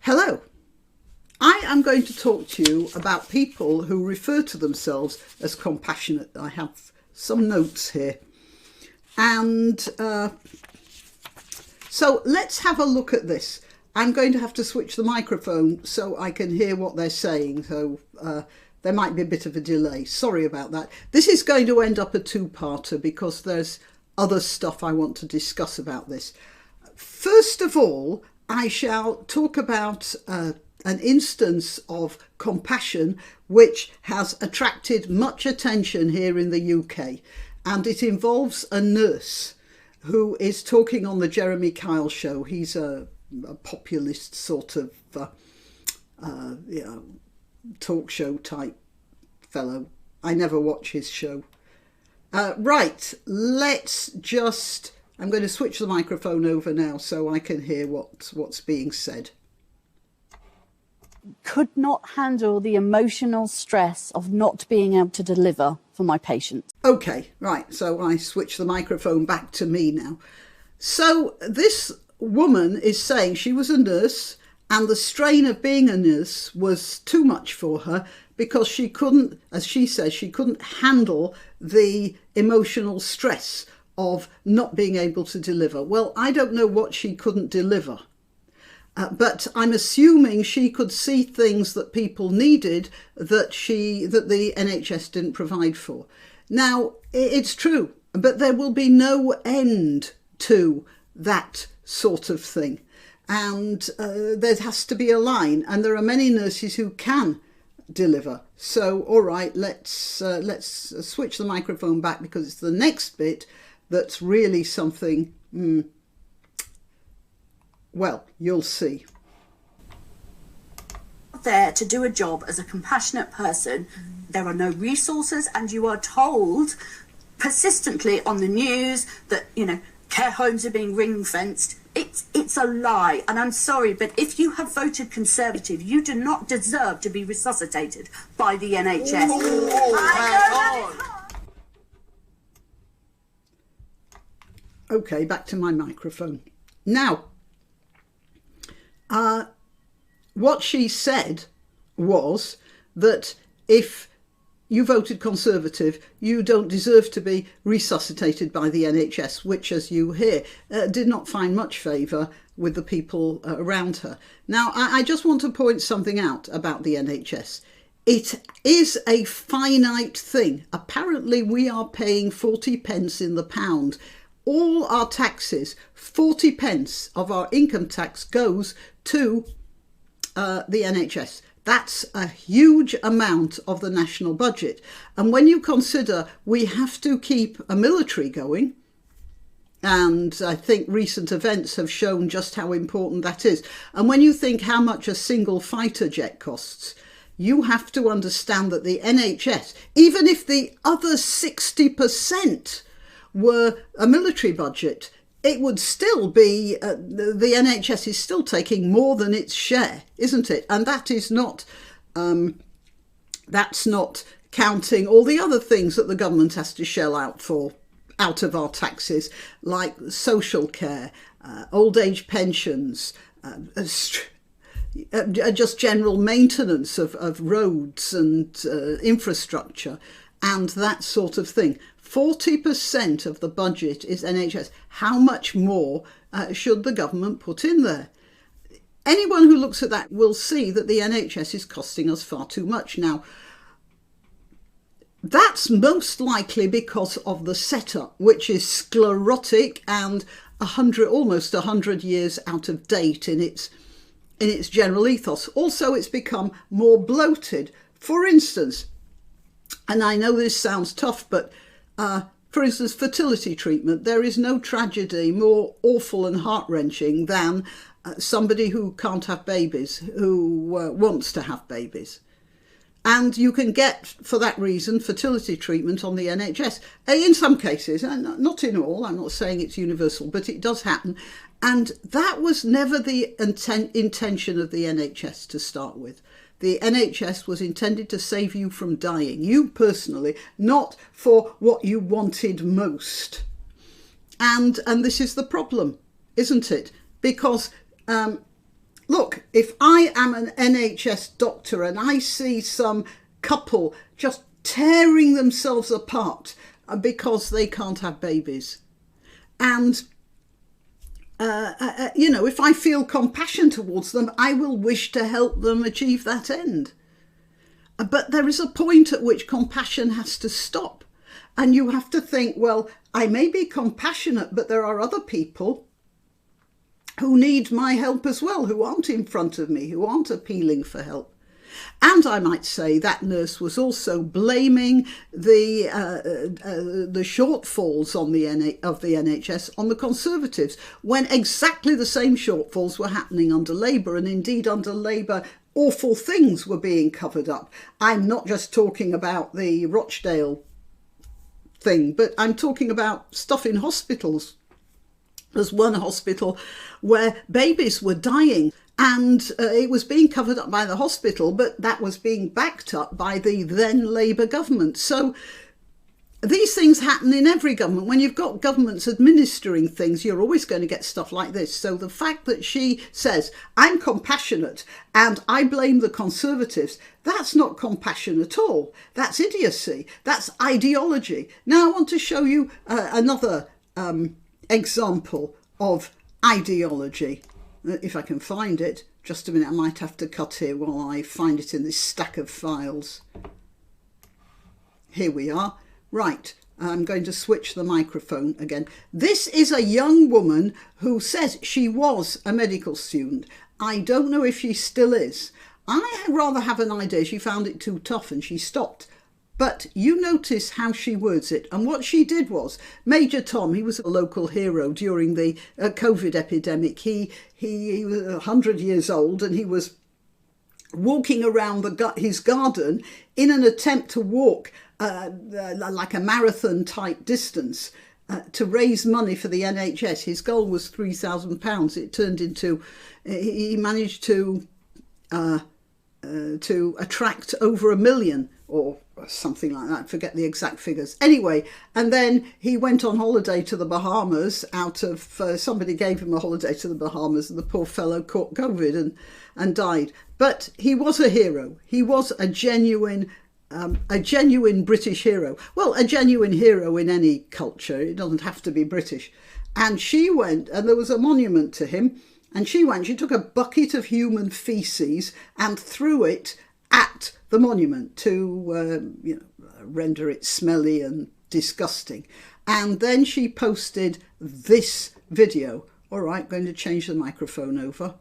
Hello, I am going to talk to you about people who refer to themselves as compassionate. I have some notes here. And so let's have a look at this. I'm going to have to switch the microphone so I can hear what they're saying. So there might be a bit of a delay. Sorry about that. This is going to end up a two-parter because there's other stuff I want to discuss about this. First of all, I shall talk about an instance of compassion which has attracted much attention here in the UK, and it involves a nurse who is talking on the Jeremy Kyle show. He's a populist sort of talk show type fellow. I never watch his show. Right, I'm going to switch the microphone over now so I can hear what's being said. Could not handle the emotional stress of not being able to deliver for my patients. Okay, right, so I switch the microphone back to me now. So this woman is saying she was a nurse and the strain of being a nurse was too much for her because she couldn't, as she says, she couldn't handle the emotional stress of not being able to deliver. Well, I don't know what she couldn't deliver, but I'm assuming she could see things that people needed that the NHS didn't provide for. Now, it's true, but there will be no end to that sort of thing. And there has to be a line, and there are many nurses who can deliver. So, all right, let's switch the microphone back because it's the next bit that's really something, well, you'll see. There to do a job as a compassionate person, there are no resources, and you are told persistently on the news that, care homes are being ring-fenced. It's a lie, and I'm sorry, but if you have voted Conservative, you do not deserve to be resuscitated by the NHS. Okay, back to my microphone. Now, what she said was that if you voted Conservative, you don't deserve to be resuscitated by the NHS, which, as you hear, did not find much favour with the people around her. Now, I just want to point something out about the NHS. It is a finite thing. Apparently, we are paying 40 pence in the pound. All our taxes, 40 pence of our income tax goes to the NHS. That's a huge amount of the national budget. And when you consider we have to keep a military going, and I think recent events have shown just how important that is. And when you think how much a single fighter jet costs, you have to understand that the NHS, even if the other 60% were a military budget, it would still be, the NHS is still taking more than its share, isn't it? And that is not, that's not counting all the other things that the government has to shell out of our taxes, like social care, old age pensions, just general maintenance of roads and infrastructure and that sort of thing. 40% of the budget is NHS. How much more should the government put in there? Anyone who looks at that will see that the NHS is costing us far too much. Now, that's most likely because of the setup, which is sclerotic and almost 100 years out of date in its general ethos. Also, it's become more bloated. For instance, and I know this sounds tough, but for instance, fertility treatment. There is no tragedy more awful and heart-wrenching than somebody who can't have babies, who wants to have babies. And you can get, for that reason, fertility treatment on the NHS. In some cases, not in all, I'm not saying it's universal, but it does happen. And that was never the intention of the NHS to start with. The NHS was intended to save you from dying, you personally, not for what you wanted most. And this is the problem, isn't it? Because Look, if I am an NHS doctor and I see some couple just tearing themselves apart because they can't have babies, and you know, if I feel compassion towards them, I will wish to help them achieve that end. But there is a point at which compassion has to stop. And you have to think, well, I may be compassionate, but there are other people who need my help as well, who aren't in front of me, who aren't appealing for help. And I might say that nurse was also blaming the shortfalls on of the NHS on the Conservatives, when exactly the same shortfalls were happening under Labour, and indeed under Labour awful things were being covered up. I'm not just talking about the Rochdale thing, but I'm talking about stuff in hospitals. There's one hospital where babies were dying, and it was being covered up by the hospital, but that was being backed up by the then Labour government. So these things happen in every government. When you've got governments administering things, you're always going to get stuff like this. So the fact that she says, I'm compassionate and I blame the Conservatives, that's not compassion at all. That's idiocy. That's ideology. Now I want to show you another example of ideology. If I can find it. Just a minute, I might have to cut here while I find it in this stack of files. Here we are. Right, I'm going to switch the microphone again. This is a young woman who says she was a medical student. I don't know if she still is. I rather have an idea she found it too tough and she stopped. But you notice how she words it. And what she did was, Major Tom, he was a local hero during the COVID epidemic. He was 100 years old and he was walking around his garden in an attempt to walk like a marathon type distance to raise money for the NHS. His goal was £3,000. It turned into, he managed to attract over 1 million or something like that. I forget the exact figures. Anyway, and then he went on holiday to the Bahamas out of, somebody gave him a holiday to the Bahamas, and the poor fellow caught COVID and died. But he was a hero. He was a genuine British hero. Well, a genuine hero in any culture. It doesn't have to be British. And she went, and there was a monument to him, and she took a bucket of human feces and threw it at the monument to render it smelly and disgusting. And then she posted this video. All right, going to change the microphone over.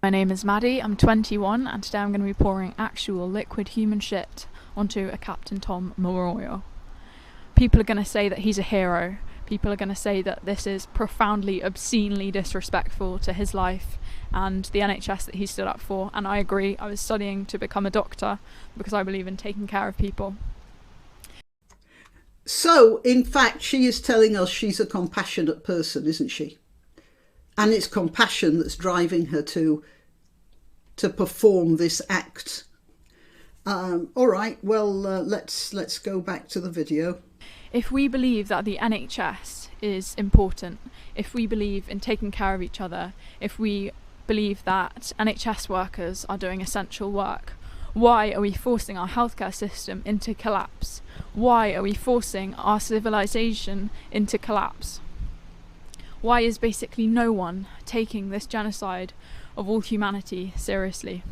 My name is Maddie, I'm 21, and today I'm going to be pouring actual liquid human shit onto a Captain Tom memorial. People are going to say that he's a hero. People are going to say that this is profoundly, obscenely disrespectful to his life and the NHS that he stood up for. And I agree. I was studying to become a doctor because I believe in taking care of people. So, in fact, she is telling us she's a compassionate person, isn't she? And it's compassion that's driving her to perform this act. All right, well, let's go back to the video. If we believe that the NHS is important, if we believe in taking care of each other, if we believe that NHS workers are doing essential work, why are we forcing our healthcare system into collapse? Why are we forcing our civilization into collapse? Why is basically no one taking this genocide of all humanity seriously?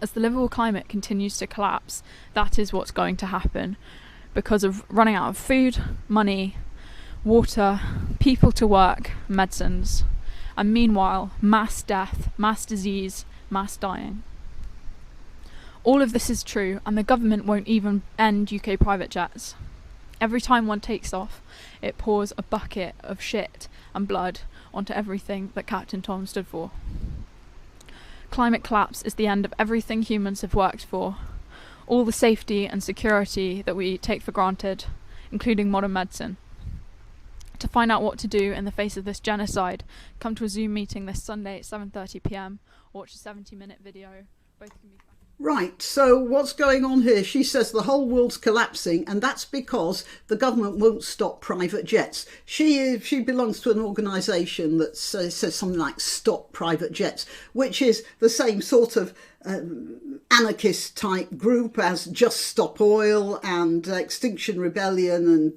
As the livable climate continues to collapse, that is what's going to happen because of running out of food, money, water, people to work, medicines, and meanwhile, mass death, mass disease, mass dying. All of this is true, and the government won't even end UK private jets. Every time one takes off, it pours a bucket of shit and blood onto everything that Captain Tom stood for. Climate collapse is the end of everything humans have worked for, all the safety and security that we take for granted, including modern medicine. To find out what to do in the face of this genocide, come to a Zoom meeting this Sunday at 7:30 p.m. or watch a 70-minute video. Both can be found. Right, so what's going on here? She says the whole world's collapsing, and that's because the government won't stop private jets. She belongs to an organisation that says something like Stop Private Jets, which is the same sort of anarchist type group as Just Stop Oil and Extinction Rebellion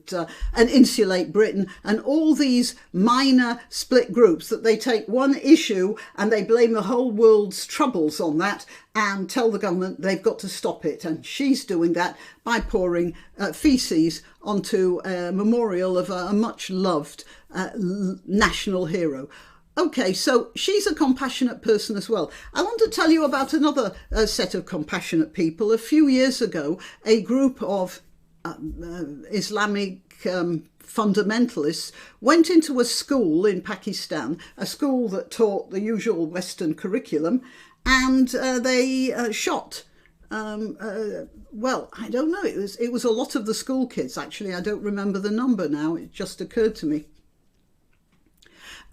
and Insulate Britain, and all these minor split groups that they take one issue and they blame the whole world's troubles on that and tell the government they've got to stop it. And she's doing that by pouring feces onto a memorial of a much loved national hero. Okay, so she's a compassionate person as well. I want to tell you about another set of compassionate people. A few years ago, a group of Islamic fundamentalists went into a school in Pakistan, a school that taught the usual Western curriculum, and they shot. Well, I don't know. It was a lot of the school kids. Actually, I don't remember the number now. It just occurred to me.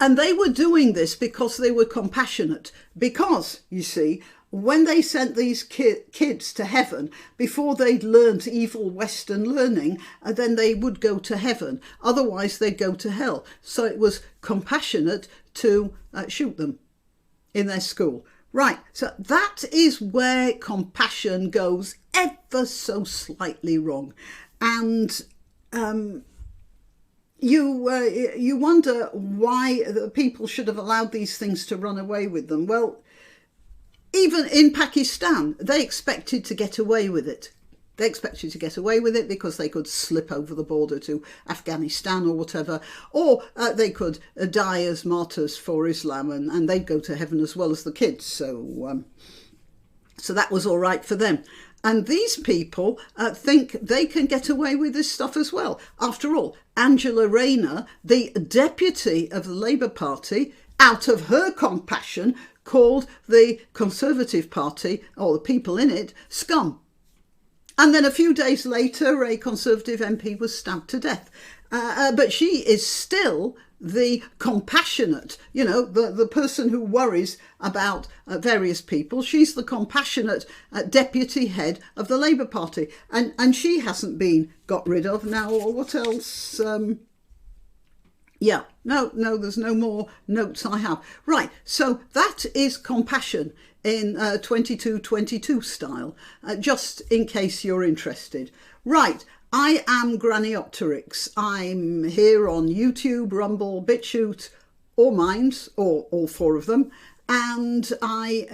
And they were doing this because they were compassionate. Because, you see, when they sent these kids to heaven, before they'd learnt evil Western learning, then they would go to heaven. Otherwise, they'd go to hell. So it was compassionate to shoot them in their school. Right, so that is where compassion goes ever so slightly wrong. And you wonder why the people should have allowed these things to run away with them. Well, even in Pakistan, they expected to get away with it. They expected to get away with it because they could slip over the border to Afghanistan or whatever, or they could die as martyrs for Islam, and they'd go to heaven as well as the kids. So that was all right for them. And these people think they can get away with this stuff as well. After all, Angela Rayner, the deputy of the Labour Party, out of her compassion, called the Conservative Party, or the people in it, scum. And then a few days later, a Conservative MP was stabbed to death. But she is still the compassionate, the person who worries about various people. She's the compassionate deputy head of the Labour Party. And she hasn't been got rid of. Now, what else? No, there's no more notes I have. Right, so that is compassion in 2222 style, just in case you're interested. Right, I am Granniopteryx. I'm here on YouTube, Rumble, BitChute, or Minds, or all four of them. And I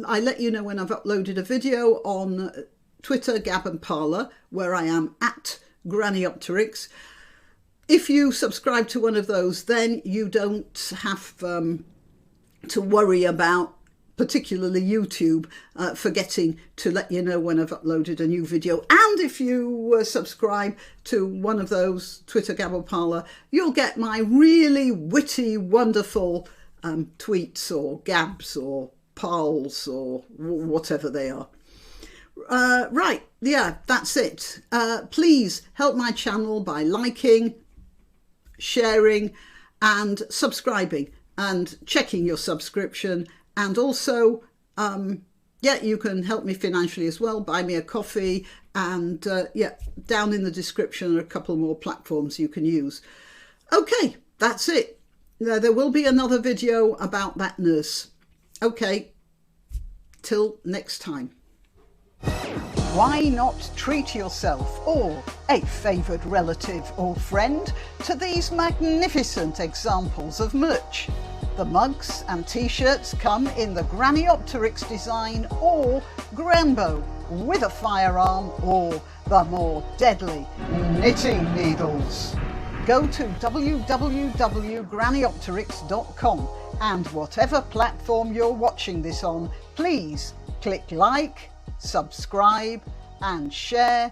let you know when I've uploaded a video on Twitter, Gab and Parler, where I am at Granniopteryx. If you subscribe to one of those, then you don't have to worry about, particularly YouTube, forgetting to let you know when I've uploaded a new video. And if you subscribe to one of those, Twitter, Gab or Parler, you'll get my really witty, wonderful tweets or gabs or parls or whatever they are. Right, yeah, that's it. Please help my channel by liking, sharing and subscribing and checking your subscription. And also, you can help me financially as well. Buy me a coffee. And down in the description are a couple more platforms you can use. Okay, that's it. There will be another video about that nurse. Okay, till next time. Why not treat yourself or a favoured relative or friend to these magnificent examples of merch? The mugs and t-shirts come in the Granniopteryx design or Granbo with a firearm or the more deadly knitting needles. Go to www.granniopteryx.com and whatever platform you're watching this on, please click like, subscribe and share.